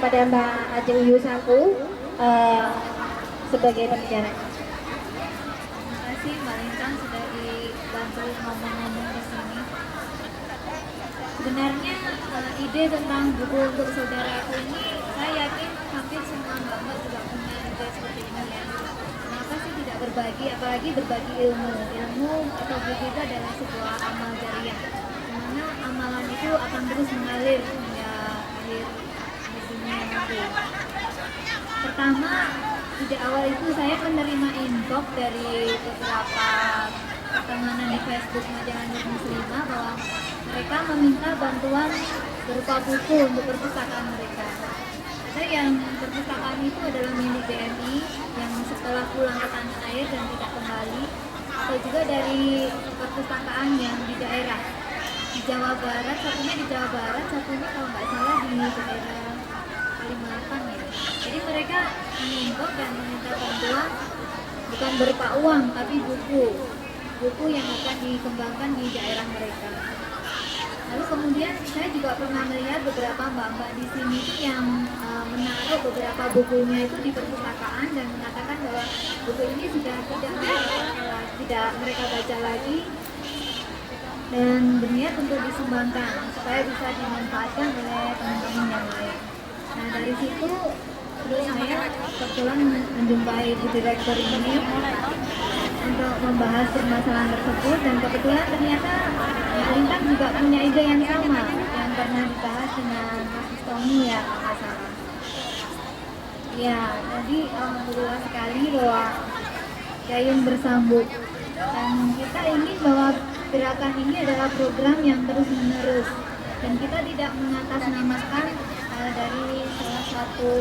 kepada Mbak Ajeng Yusaku sebagai pembicara. Terima kasih Mbak Lintang sudah dibantu ngomong-ngomong di sini. Sebenarnya ide tentang buku untuk saudaraku ini, saya yakin hampir semua mbak-mbak juga punya ide seperti ini ya. Kenapa sih tidak berbagi, apalagi berbagi ilmu? Ilmu atau buku itu adalah sebuah amal jariah, dimana amalan itu akan terus mengalir hingga akhir di dunia nanti. Pertama, sejak awal itu saya menerima inbox dari beberapa pertemanan di Facebook Majalah Nur Muslimah bahwa mereka meminta bantuan berupa buku untuk perpustakaan mereka. Ada yang perpustakaan itu adalah milik BMI yang setelah pulang ke tanah air dan tidak kembali, atau juga dari perpustakaan yang di daerah di Jawa Barat, satunya di Jawa Barat, satunya kalau nggak salah di daerah Kalimantan ya. Jadi mereka mengimbau dan meminta bantuan bukan berupa uang tapi buku yang akan dikembangkan di daerah mereka. Lalu kemudian saya juga pernah melihat beberapa mbak-mbak di sini yang menaruh beberapa bukunya itu di perpustakaan dan mengatakan bahwa buku ini sudah tidak mereka baca lagi dan berniat untuk disumbangkan supaya bisa dimanfaatkan oleh teman-teman yang lain. Nah dari situ terus saya kebetulan menjumpai Bu Direktur ini untuk membahas permasalahan tersebut dan kebetulan ternyata Mbak Lintang juga punya ide yang sama yang pernah dibahas dengan Mas Tommy ya kalau nggak salah. Ya, jadi alhamdulillah sekali bahwa Gayung bersambut dan kita ingin bahwa gerakan ini adalah program yang terus menerus dan kita tidak mengatasnamakan dari salah satu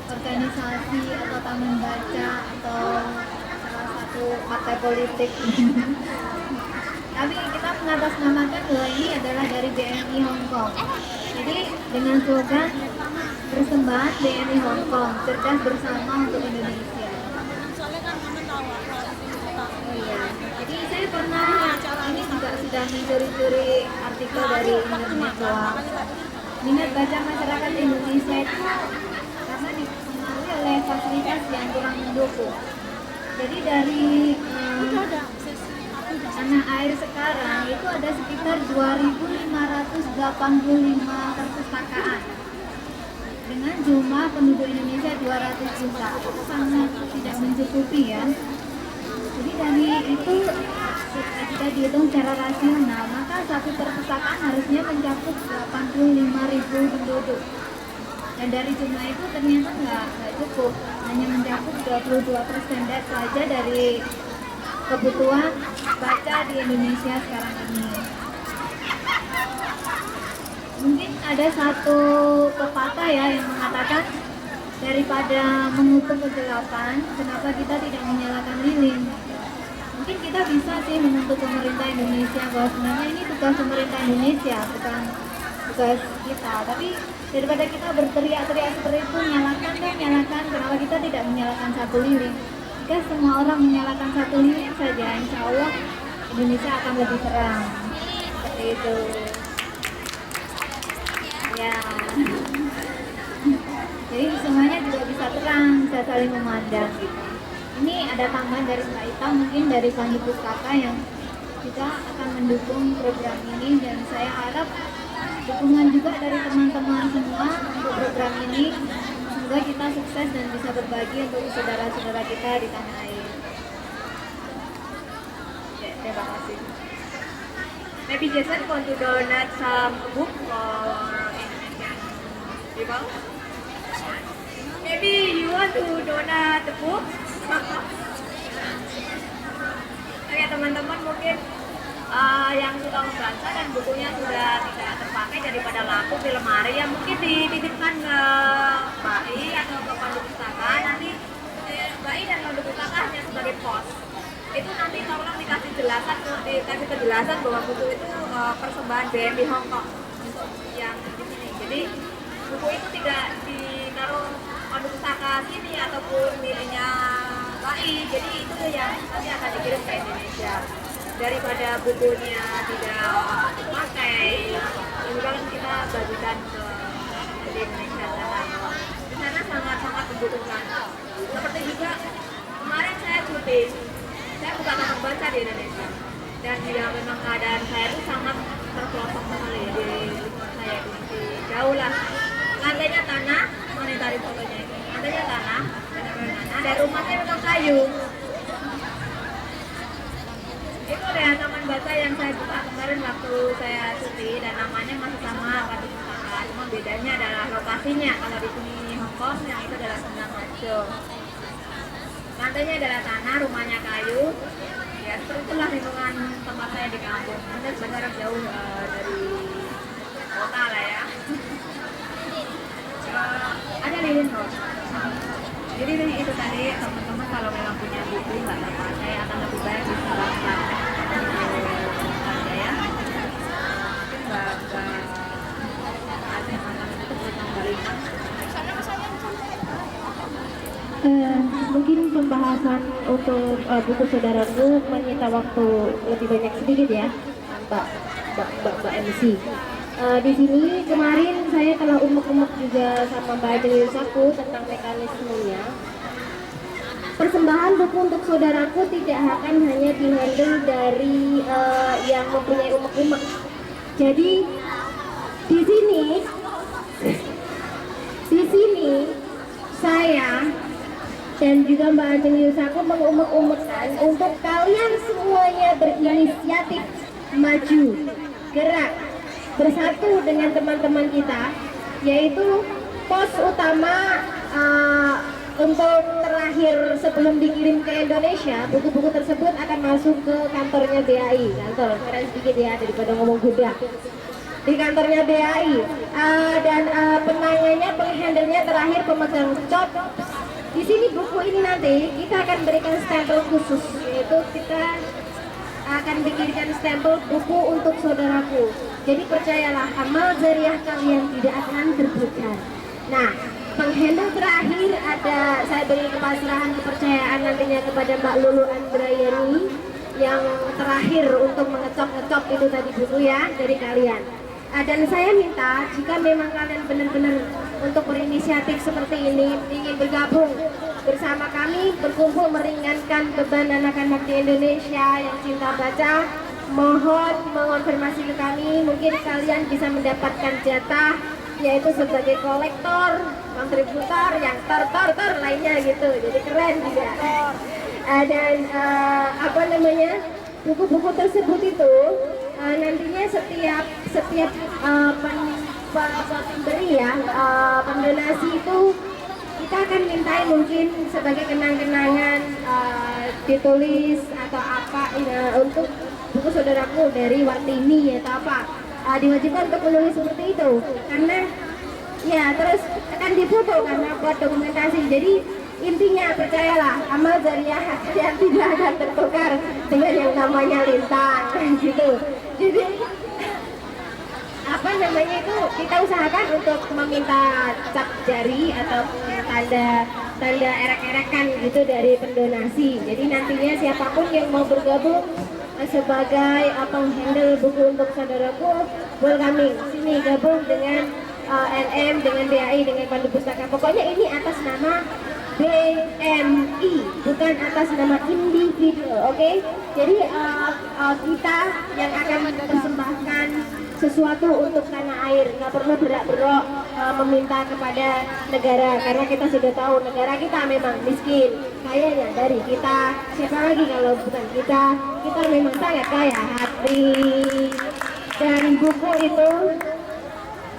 organisasi atau taman baca atau salah satu partai politik. Tapi kita mengatasnamakan bahwa ini adalah dari BNI Hong Kong. Jadi dengan slogan persembahan BNI Hong Kong, cerdas bersama untuk Indonesia. Oh iya. Jadi saya pernah ini juga sudah mencuri-curi artikel dari internet bahwa minat baca masyarakat Indonesia itu karena dipengaruhi oleh fasilitas yang kurang mendukung. Jadi dari tanah air sekarang itu ada sekitar 2.585 perpustakaan dengan jumlah penduduk Indonesia 200 juta. Itu sangat tidak mencukupi ya. Jadi dari itu jika dihitung secara rasional, maka satu perpustakaan harusnya mencakup 85.000 penduduk. Dan dari jumlah itu ternyata nggak cukup, hanya mencakup 22% saja dari kebutuhan baca di Indonesia sekarang ini. Mungkin ada satu pepatah ya yang mengatakan daripada mengutuk kegelapan, kenapa kita tidak menyalakan lilin? Mungkin kita bisa sih menuntut pemerintah Indonesia bahwa sebenarnya ini tugas pemerintah Indonesia, bukan tugas kita. Tapi daripada kita berteriak-teriak seperti itu, nyalakan, kenapa kita tidak menyalakan satu lilin? Jika semua orang menyalakan satu lilin saja, insya Allah Indonesia akan lebih terang. Seperti itu. Ya. Jadi semuanya juga bisa terang, bisa saling memandang gitu. Ini ada tambahan dari Mbak Ita, mungkin dari Pandu Pustaka yang juga akan mendukung program ini dan saya harap dukungan juga dari teman-teman semua untuk program ini. Semoga kita sukses dan bisa berbagi untuk saudara-saudara kita di tanah air. Ya, terima kasih. Maybe Jason want to donate some book for Indonesian people? Maybe you want to donate the book? Oke teman-teman, mungkin yang suka membaca dan bukunya sudah tidak terpakai daripada laku di lemari ya mungkin dititipkan ke Mbak I atau ke Pandu Pustaka. Nanti Mbak I dan Pandu Pustaka hanya sebagai pos. Itu nanti tolong dikasih kejelasan bahwa buku itu persembahan BNI Hong Kong untuk yang di sini. Jadi buku itu tidak ditaruh Pandu Pustaka sini ataupun miliknya Mbak I. Jadi itu yang nanti akan dikirim ke Indonesia. Daripada bukunya tidak dipakai, lebih baik kita bagikan ke Indonesia. ya memang keadaan saya itu sangat terpelosok sekali di lingkungan saya itu masih jauh lah. Lantainya tanah, mana tadi fotonya itu? Lantainya tanah, benar-benar tanah. Dan rumahnya memang kayu. Itu ada taman baca yang saya buka kemarin waktu saya cuti dan namanya masih sama waktu Pusaka. Cuma bedanya adalah lokasinya. Kalau di sini Hongkong, yang itu adalah Sendang Harjo. Lantainya adalah tanah, rumahnya kayu. Ya, seperti itulah lingkungan tempat saya di kampung. Ini sebenarnya jauh dari kota lah ya. Ada lilin loh. Jadi itu tadi teman-teman kalau memang punya buku nggak apa-apa, saya akan lebih baik diserahkan saja ya. Mungkin nggak ada yang akan untuk mengembalikan. Mungkin pembahasan untuk buku saudaraku menyita waktu lebih banyak sedikit ya, Mbak MC. Di sini kemarin saya telah umek-umek juga sama Mbak Ajeng Yusaku tentang mekanismenya. Persembahan buku untuk saudaraku tidak akan hanya dihandle dari yang mempunyai umek-umek. Jadi di sini saya dan juga Mbak Ajeng Yusaku mengumek-umekkan untuk kalian semuanya berinisiatif, maju, gerak, bersatu dengan teman-teman kita, yaitu pos utama untuk terakhir sebelum dikirim ke Indonesia. Buku-buku tersebut akan masuk ke kantornya BAI. Kantor, keren sedikit ya daripada ngomong gudang. Di kantornya BAI dan penangannya, penghandlenya terakhir pemegang cop. Di sini buku ini nanti kita akan berikan stempel khusus, yaitu kita akan bikinkan stempel buku untuk saudaraku. Jadi percayalah, amal jariah kalian tidak akan terbuka. Nah, penghandle terakhir ada, saya beri kepasrahan kepercayaan nantinya kepada Mbak Lulu Andrayani yang terakhir untuk mengecop-ngecop itu tadi buku ya dari kalian. Dan saya minta jika memang kalian benar-benar untuk berinisiatif seperti ini, ingin bergabung bersama kami, berkumpul meringankan beban anak-anak di Indonesia yang cinta baca, mohon mengonfirmasi ke kami. Mungkin kalian bisa mendapatkan jatah, yaitu sebagai kolektor, kontributor, yang tor lainnya gitu. Jadi keren juga. Dan buku-buku tersebut itu nantinya setiap pemberi ya, pendonasi itu kita akan mintai mungkin sebagai kenang-kenangan ditulis atau apa untuk buku saudaraku dari Wartini atau apa, diwajibkan untuk menulis seperti itu karena ya terus akan difoto karena buat dokumentasi. Jadi intinya percayalah, amal jariah yang tidak akan tertukar dengan yang namanya lintang gitu. Jadi itu kita usahakan untuk meminta cap jari atau tanda erek-erekan gitu dari pendonasi. Jadi nantinya siapapun yang mau bergabung sebagai penghandle buku untuk saudaraku, welcoming sini gabung dengan NM, dengan BAI, dengan Pandu Pustaka. Pokoknya ini atas nama BMI, bukan atas nama individu, oke? Jadi kita yang akan mempersembahkan sesuatu untuk tanah air, nggak perlu berak-berok meminta kepada negara, karena kita sudah tahu negara kita memang miskin. Kayaknya dari kita, siapa lagi kalau bukan kita memang sangat kaya hati. Dan buku itu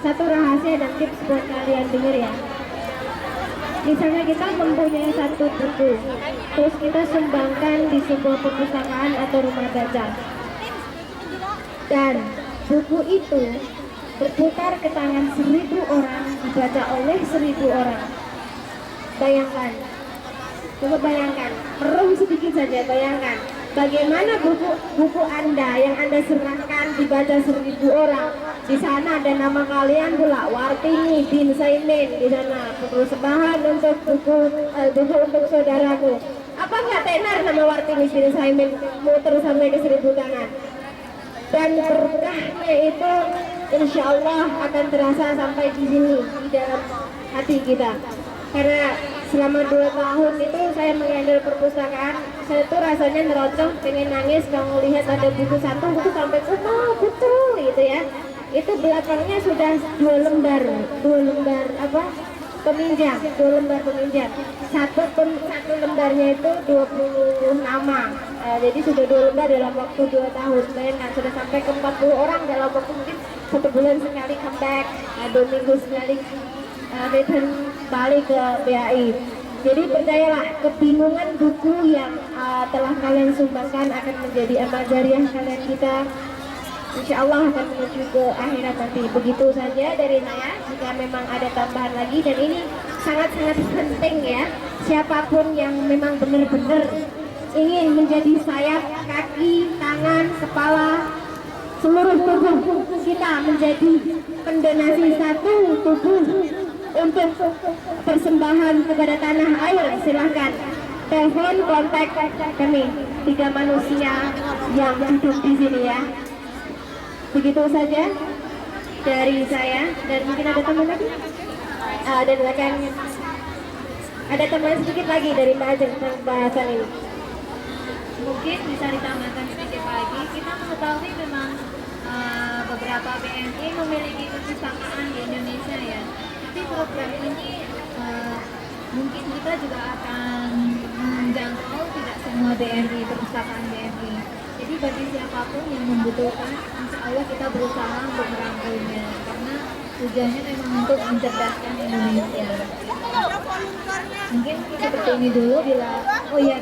satu rahasia dan tips buat kalian dengar ya. Misalnya kita mempunyai satu buku, terus kita sumbangkan di sebuah perpustakaan atau rumah baca, dan buku itu berputar ke tangan 1000 orang, dibaca oleh 1000 orang. Bayangkan, coba bayangkan, merem sedikit saja, bayangkan bagaimana buku Anda yang Anda serahkan dibaca 1000 orang. Di sana ada nama kalian pula, Wartini bin Saimin di sana. Persembahan untuk buku untuk saudaraku. Apa nggak tenar nama Wartini bin Saimin muter sampai ke 1000 tangan? Dan berkahnya itu insya Allah akan terasa sampai di sini, di dalam hati kita. karena selama 2 tahun itu saya menghandle perpustakaan. Saya tuh rasanya nerocoh, pengen nangis kalau lihat ada buku satu itu sampai betul gitu ya. Itu belakangnya sudah 2 lembar apa peminjam, 2 lembar peminjam. Satu lembarnya itu 20 nama. Jadi sudah 2 lembar dalam waktu 2 tahun. Bayangkan sudah sampai ke 40 orang dalam waktu mungkin 1 bulan sekali comeback, 2 minggu sekali return balik ke BAI. Jadi percayalah, kebingungan buku yang telah kalian sumbangkan akan menjadi amal jariah kalian kita. Insya Allah akan menuju ke akhirat nanti. Begitu saja dari saya. Jika memang ada tambahan lagi, dan ini sangat-sangat penting ya, siapapun yang memang benar-benar ingin menjadi sayap, kaki, tangan, kepala, seluruh tubuh kita menjadi pendonasi satu tubuh untuk persembahan kepada tanah air, silahkan telepon kontak kami 3 manusia yang duduk di sini ya. Begitu saja dari saya, dan mungkin ada teman lagi, dan akan ada teman sedikit lagi dari Mbak Ajeng tentang bahasan ini. Mungkin bisa ditambahkan sedikit lagi, kita mengetahui memang beberapa BMI memiliki perpustakaan di Indonesia ya, tapi program ini mungkin kita juga akan menjangkau tidak semua BMI, perpustakaan BMI. Jadi bagi siapapun yang membutuhkan, insya Allah kita berusaha untuk merangkulnya, karena tujuannya memang untuk mencerdaskan Indonesia. Mungkin seperti ini dulu, bila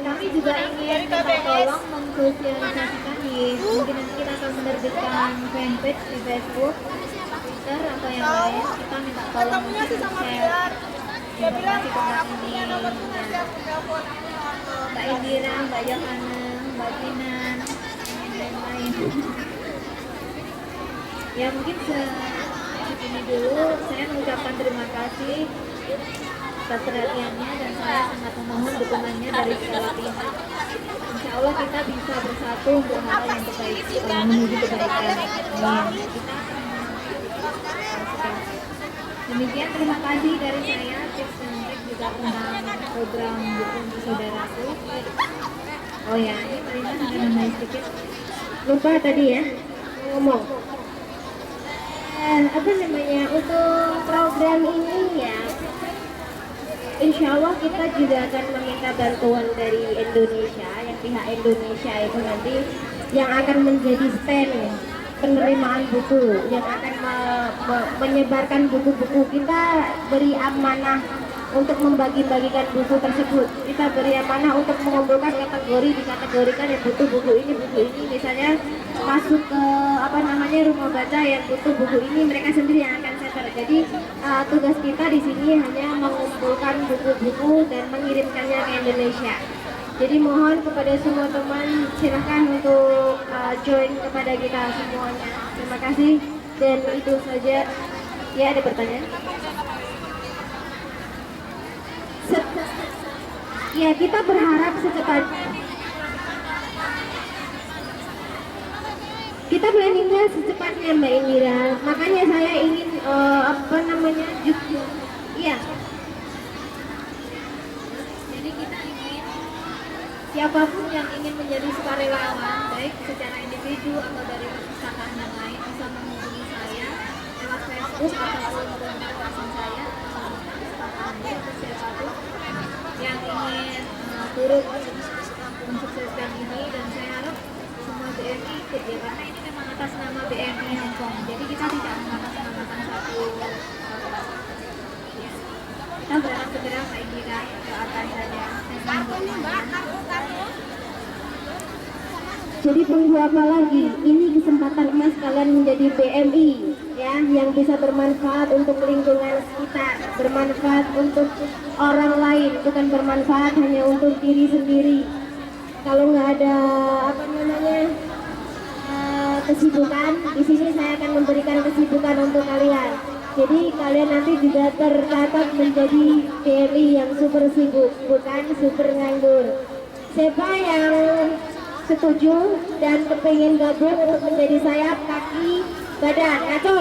kami juga ingin minta tolong mensosialisasikan mungkin nanti kita akan menerbitkan fanpage di Facebook, Twitter atau yang lain. Kita minta tolong share informasi tentang ini. Mbak Indira, Mbak Yohana, Mbak Kinan, dan lain-lain. Ya mungkin segini dulu. Saya mengucapkan terima kasih atas perhatiannya, dan saya sangat memohon dukungannya dari segala pihak. Insya Allah kita bisa bersatu untuk hal yang terbaik, menuju kebaikan. Demikian, terima kasih dari saya, tips dan trik juga tentang program Buku Untuk Saudaraku. Oh ya, ini Marina ada nambahin sedikit. Lupa tadi ya ngomong. Apa namanya, untuk program ini ya, insya Allah kita juga akan meminta bantuan dari Indonesia, yang pihak Indonesia itu nanti yang akan menjadi stand penerimaan buku, yang akan menyebarkan buku-buku. Kita beri amanah untuk membagi-bagikan buku tersebut. Kita beri amanah untuk mengumpulkan kategori, dikategorikan yang butuh buku ini, misalnya masuk ke rumah baca yang butuh buku ini, mereka sendiri yang akan setter. Jadi tugas kita di sini hanya mengumpulkan buku-buku dan mengirimkannya ke Indonesia. Jadi mohon kepada semua teman, silahkan untuk join kepada kita semuanya. Terima kasih, dan itu saja. Ya, ada pertanyaan? Ya, kita berharap kita planningnya secepatnya Mbak Indira. Makanya saya ingin iya. Jadi kita ingin Siapapun yang ingin menjadi sukarelawan, baik secara individu atau dari perpustakaan yang lain, bisa menghubungi saya lewat Facebook ataupun kontak langsung saya atau siapapun yang ingin turut mensukseskan ini. Dan saya harap semua BMI ikut ya, karena ini memang atas nama BMI Hong Kong, jadi kita tidak mengatasnamakan satu ya. Kita berharap segera Mbak Indira doakan saja. Jadi tunggu apa lagi? Ini kesempatan emas kalian menjadi BMI ya, yang bisa bermanfaat untuk lingkungan sekitar, bermanfaat untuk orang lain, bukan bermanfaat hanya untuk diri sendiri. Kalau nggak ada kesibukan, di sini saya akan memberikan kesibukan untuk kalian. Jadi kalian nanti juga tercatat menjadi BMI yang super sibuk, bukan super nganggur. Siapa yang setuju dan kepingin gabung untuk menjadi sayap, kaki, badan? Ngaco?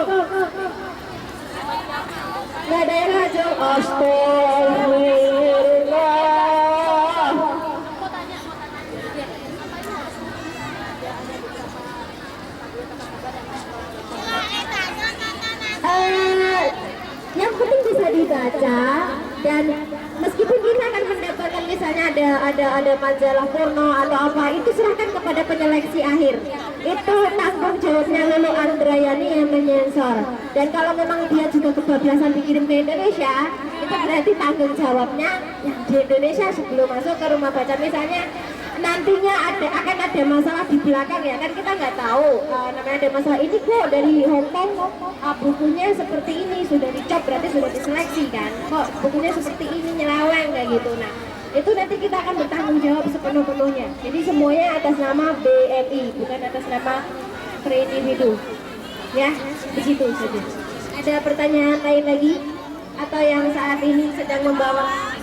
Nggak ada yang ngaco? Astaga. baca, dan meskipun kita akan mendapatkan misalnya ada majalah porno atau apa, itu serahkan kepada penyeleksi akhir. Itu tanggung jawabnya Lulu Andrayani yang menyensor. Dan kalau memang dia juga kebablasan dikirim ke Indonesia, itu berarti tanggung jawabnya yang di Indonesia sebelum masuk ke rumah baca. Misalnya nantinya akan ada masalah di belakang ya kan, kita nggak tahu namanya ada masalah ini kok dari Hongkong bukunya seperti ini, sudah dicop berarti sudah diseleksi kan, kok bukunya seperti ini nyelaweng kayak gitu. Nah itu nanti kita akan bertanggung jawab sepenuh-penuhnya. Jadi semuanya atas nama BMI, bukan atas nama per individu ya, di situ saja. Ada pertanyaan lain lagi atau yang saat ini sedang membawa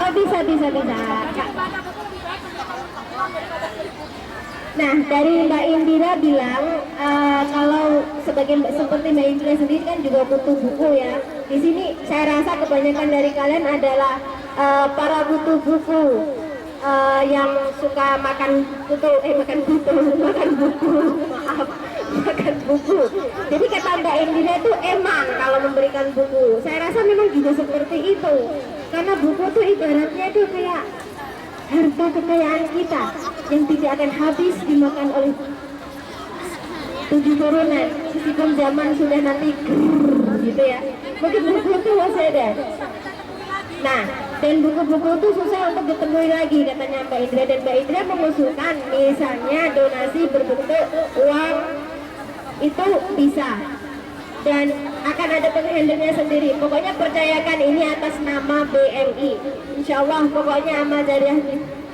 bisa. Nah, dari Mbak Indira bilang kalau seperti Mbak Indira sendiri kan juga butuh buku ya. Di sini saya rasa kebanyakan dari kalian adalah para butuh buku yang suka makan buku. Makan buku. Jadi kata Mbak Indira itu emang kalau memberikan buku, saya rasa memang juga seperti itu. Karena buku itu ibaratnya itu kayak harta kekayaan kita yang tidak akan habis dimakan oleh 7 turunan. Meskipun zaman sudah nanti gitu ya, mungkin buku itu masih ada. Nah, dan buku-buku itu susah untuk ditemui lagi katanya Mbak Indra. Dan Mbak Indra mengusulkan misalnya donasi berbentuk uang itu bisa, dan akan ada penghandlenya sendiri. Pokoknya percayakan ini atas nama BMI. Insya Allah pokoknya amal jariah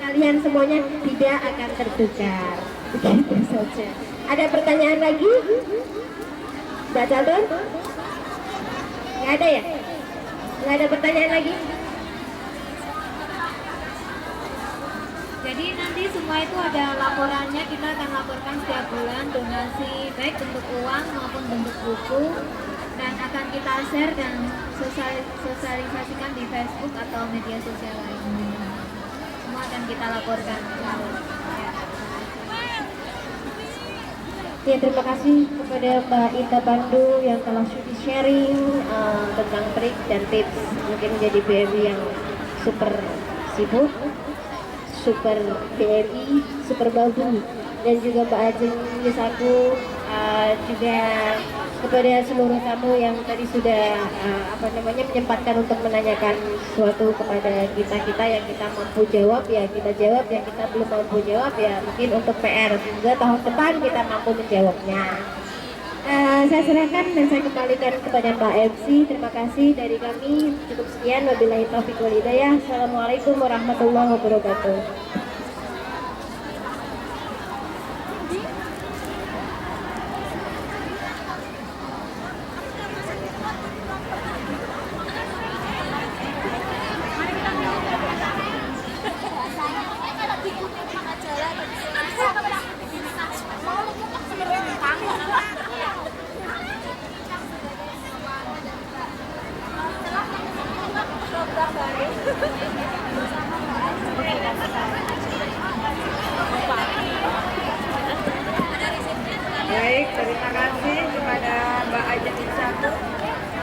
kalian semuanya tidak akan tertukar. Begitu saja. Ada pertanyaan lagi? Mbak Calton? Nggak ada ya? Nggak ada pertanyaan lagi? Jadi nanti semua itu ada laporannya, kita akan laporkan setiap bulan donasi baik bentuk uang maupun bentuk buku, dan akan kita share dan sosialisasikan di Facebook atau media sosial lainnya. Semua akan kita laporkan. Ya, terima kasih kepada Mbak Ita Pandu yang telah sharing tentang trik dan tips mungkin menjadi BMI yang super sibuk, super BMI, super babu, dan juga Mbak Ajeng Yusaku, juga kepada seluruh tamu yang tadi sudah menyempatkan untuk menanyakan sesuatu kepada kita yang kita mampu jawab ya kita jawab, yang kita belum mampu jawab ya mungkin untuk PR, semoga tahun depan kita mampu menjawabnya. Saya serahkan dan saya kembalikan kepada Mbak MC. Terima kasih dari kami, cukup sekian. Wabillahi taufiq wal hidayah. Assalamualaikum warahmatullahi wabarakatuh. Baik, terima kasih kepada Mbak Ajeng Yusaku,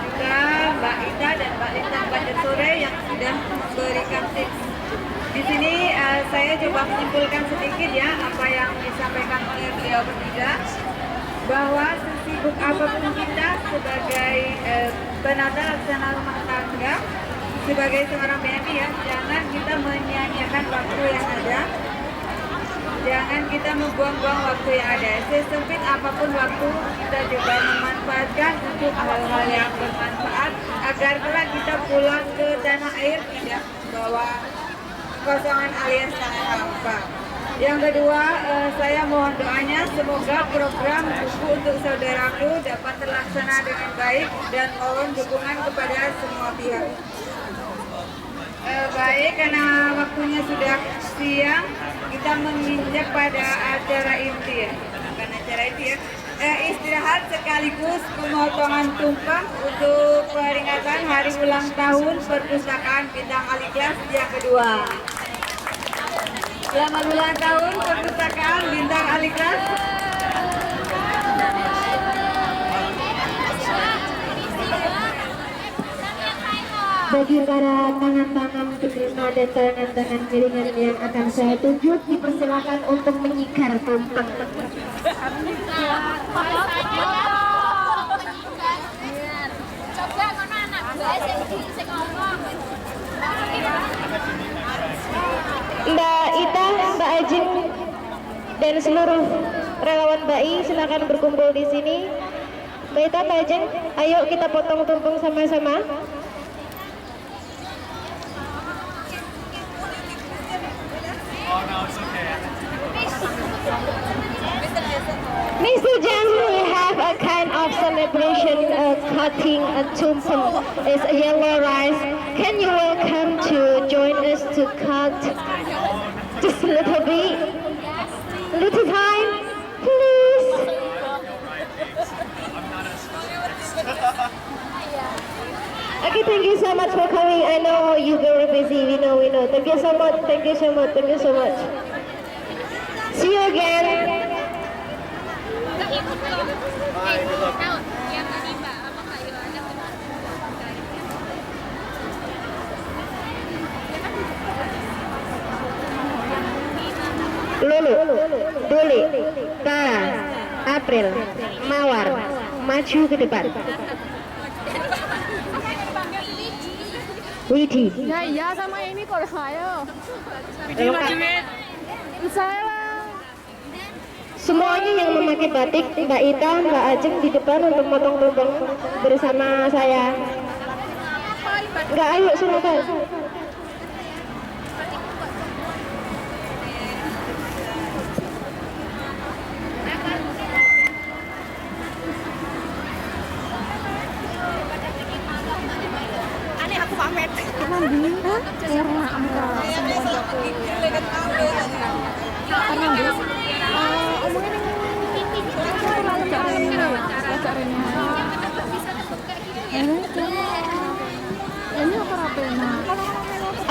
juga Mbak Ida dan Mbak Lintang Banjarsore yang sudah memberikan tips. Di sini saya coba menyimpulkan sedikit ya apa yang disampaikan oleh beliau bertiga, bahwa sesibuk apapun kita sebagai penata laksana rumah tangga, sebagai seorang BMI ya, jangan kita menyia-nyiakan waktu yang ada. Jangan kita membuang-buang waktu yang ada. Sesempit apapun waktu, kita coba memanfaatkan untuk hal-hal yang bermanfaat agar kelak kita pulang ke tanah air tidak membawa kosongan alias tanah hampa. Yang kedua, saya mohon doanya semoga program buku untuk saudaraku dapat terlaksana dengan baik dan mohon dukungan kepada semua pihak. Baik, karena waktunya sudah siang, kita menginjak pada acara inti ya, bukan acara inti ya, istirahat sekaligus pemotongan tumpeng untuk peringatan hari ulang tahun perpustakaan Bintang Al-Ikhlas yang kedua. Selamat ulang tahun perpustakaan Bintang Alika. Bagi para tangan-tangan penerima dan tangan-tangan piringan yang akan saya tunjuk, dipersilakan untuk menyikar tumpeng. Mbak Ita, Mbak Ajin, dan seluruh relawan BAI silakan berkumpul di sini. Mbak Ita, Mbak Ajin, ayo kita potong tumpeng sama-sama. Mr. Jang, we have a kind of celebration cutting a tumpeng. It's a yellow rice. Can you welcome to join us to cut just a little bit? A little time, please. Okay, thank you so much for coming. I know you're very busy. We know. Thank you so much. Thank you so much. See you again. Lulu, Duli, Tara, April, Mawar, maju ke depan. Widi. Ya iya sama ini kok ayo. Widi majuin. Saya lah. Semuanya yang memakai batik, Mbak Ita, Mbak Ajeng di depan untuk motong tumpeng bersama saya. Enggak, ayo silakan.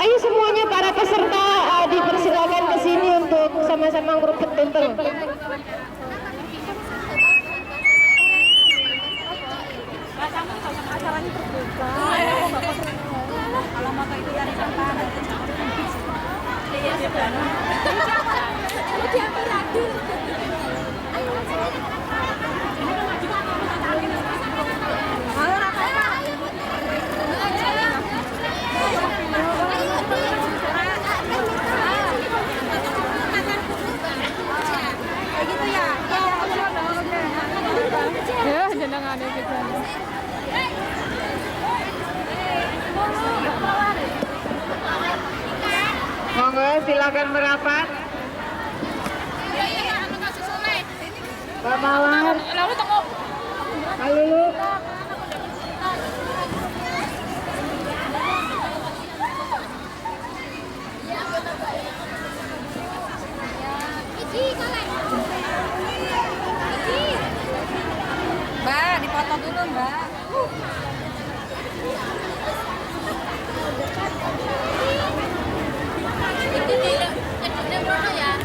Ayo semuanya para peserta dipersilakan ke sini untuk sama-sama ngeruput tumpeng. Ya, jeneng ada gitu. Monggo silakan merapat. Mbak Mawar, Lalu toko. Pak Lulu. Mbak, dipotong dulu, Mbak. Itu di mana ya?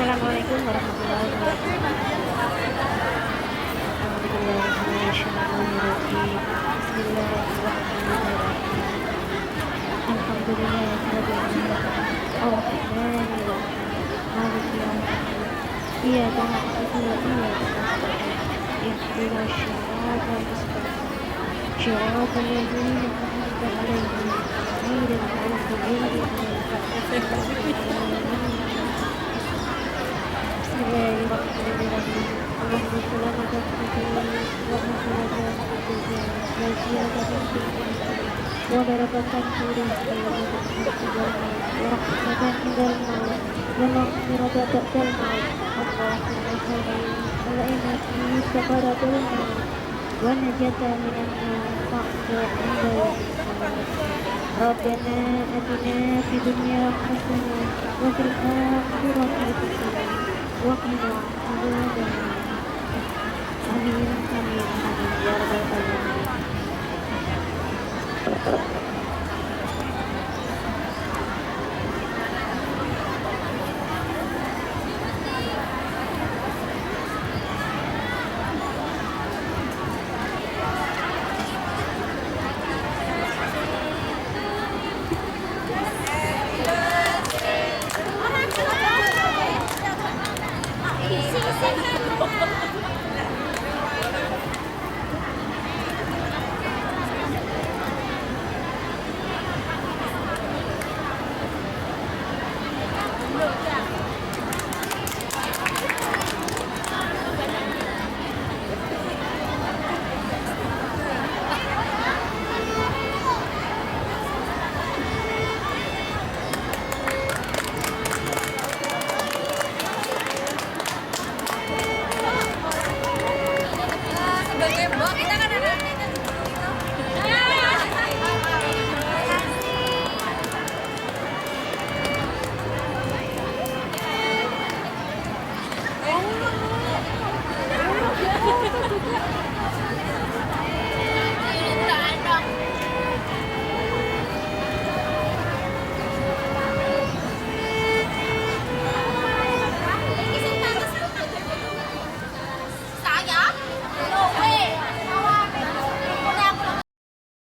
Assalamualaikum warahmatullahi wabarakatuh. Alhamdulillahirrahmanirrahim. إياك نعبد وإياك نستعين اهدنا الصراط المستقيم صراط الذين أنعمت عليهم غير المغضوب عليهم بسم الله الرحمن الرحيم اللهم صل على محمد وزيادة وبركة في رزقه ورحمة عند الموت ومغفرة بعد الموت اللهم صل على سكرة الموت ونجاة من النار واحفظ عند ربنا آتنا في الدنيا حسنة وفي الآخرة